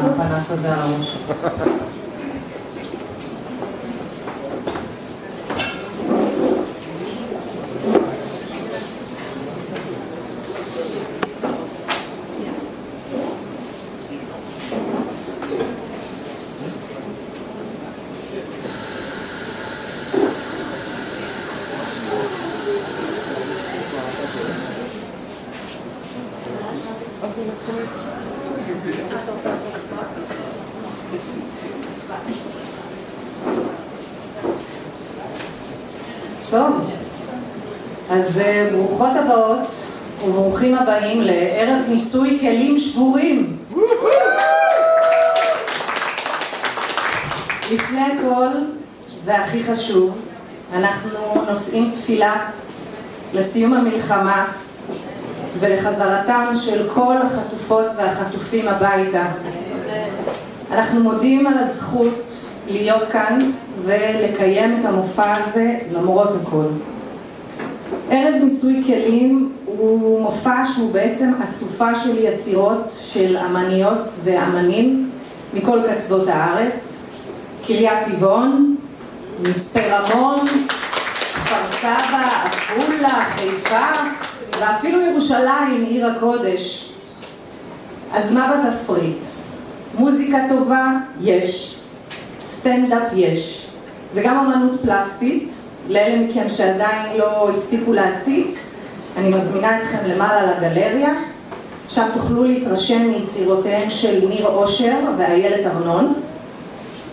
הפנס הזה על הראש. טוב, אז ברוכות הבאות וברוכים הבאים לערב ניסוי כלים שבורים. לפני הכל, והכי חשוב, אנחנו נושאים תפילה לסיום המלחמה ולחזרתם של כל החטופות והחטופים הביתה. אנחנו מודים על הזכות להיות כאן ולקיים את המופע הזה למרות הכל. ערב ניסוי כלים הוא מופע שהוא בעצם אסופה של יצירות של אמניות ואמנים מכל קצוות הארץ, קריית טבעון, מצפה רמון, כפר סבא, עפולה, חיפה ואפילו ירושלים, עיר הקודש. אז מה בתפריט? מוזיקה טובה יש, סטנדאפ יש, וגם אמנות פלסטית. לאלה מכם שעדיין לא הספיקו להציץ, אני מזמינה אתכם למעלה לגלריה, שם תוכלו להתרשם מיצירותיהם של ניר אושר ואיילת ארנון.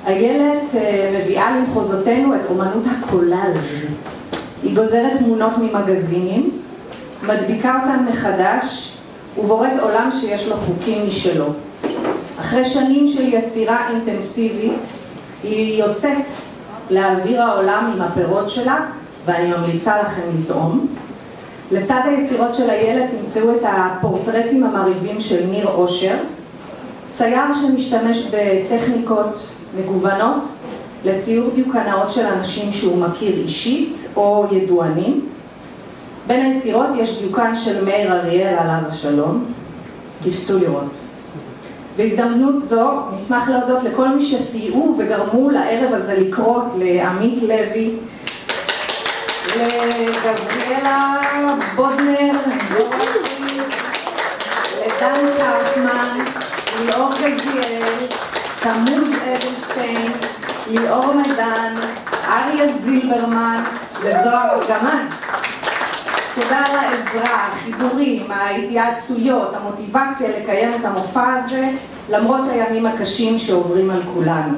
איילת מביאה למחוזותינו את אומנות הקולאז'. היא גוזרת תמונות ממגזינים, מדביקה אותן מחדש ובוראת עולם שיש לו חוקים משלו. אחרי שנים של יצירה אינטנסיבית היא יוצאת לאוויר העולם עם הפירות שלה, ואני ממליצה לכם לטעום. לצד היצירות של איילת תמצאו את הפורטרטים המרהיבים של ניר אושר, צייר שמשתמש בטכניקות מגוונות לציור דיוקנאות של אנשים שהוא מכיר אישית או ידוענים. בין היצירות יש דיוקן של מאיר אריאל עליו השלום. קפצו לראות. בהזדמנות זו נשמח להודות לכל מי שסייעו וגרמו לערב הזה לקרות, לעמית לוי, לגבריאלה בודנר, לדן קרפמן, ליאור גזיאל, תמוז אדלשטיין, ליאור מדן, אריה זילברמן וזוהר ארגמן. תודה על העזרה, החיבורים, ההתייעצויות, המוטיבציה לקיים את המופע הזה למרות הימים הקשים שעוברים על כולנו.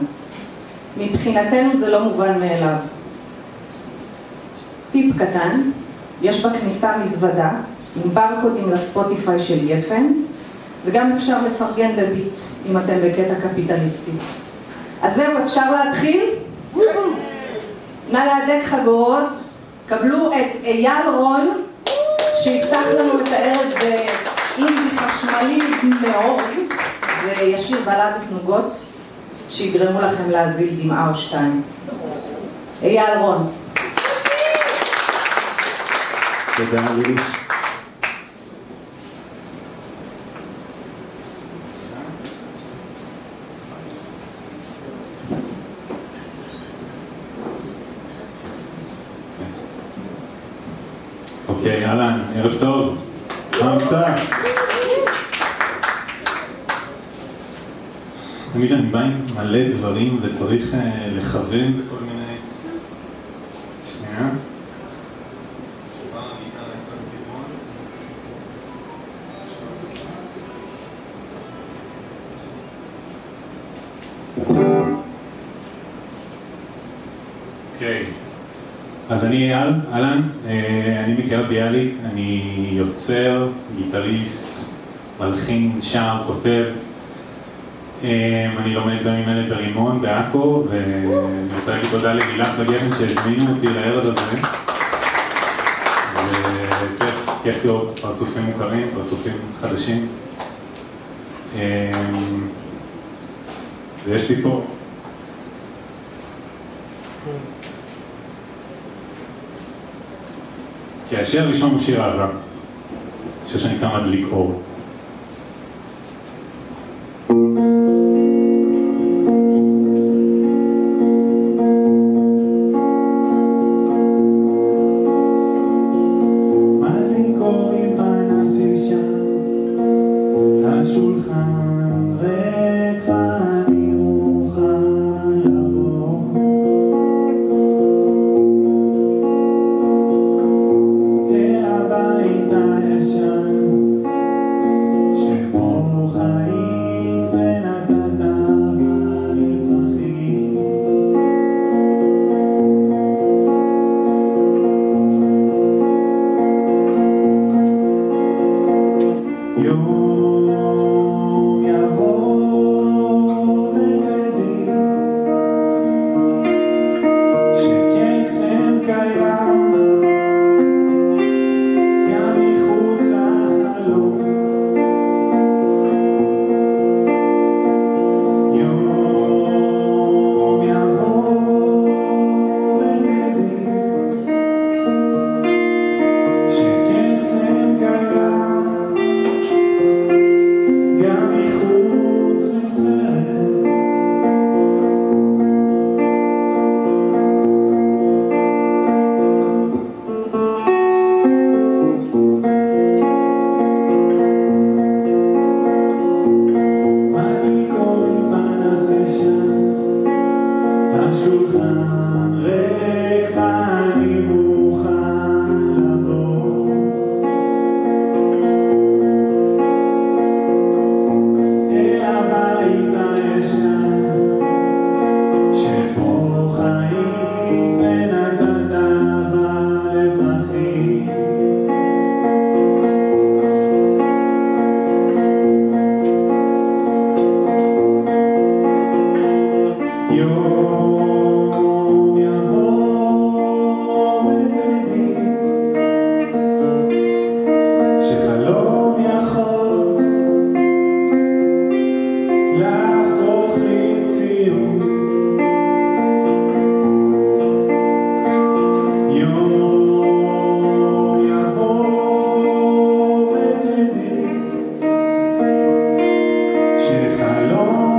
מבחינתנו זה לא מובן מאליו. טיפ קטן, יש בכניסה מזוודה עם ברקודים לספוטיפיי של גפן, וגם אפשר לפרגן בביט אם אתם בקטע קפיטליסטי. אז זהו, אפשר להתחיל? נא להדק חגורות, קבלו את אייל רון שיפתח לנו את הערב באינדי חשמלי מאוד וישיר בלדת נוגות שיגרמו לכם להזיל דמעה או שתיים. אייל רון. תודה ליש. אוקיי, אהלן, ערב טוב. מה המצא? תמיד אני בא עם מלא דברים וצריך לכוון בכל מיני... שנייה. אוקיי. אז אני אייל, אהלן, אני מקריית ביאליק, אני יוצר, גיטריסט, מלחין, שר, כותב. אני לומד בימים אלה ברימון, בעכו, ואני רוצה להגיד תודה לגילך וגפן שהזמינו אותי לערב הזה. וכיף לראות פרצופים מוכרים, פרצופים חדשים. ויש לי פה. כי השיר הראשון הוא שיר אהבה, שיר שנקרא מדליק אור. La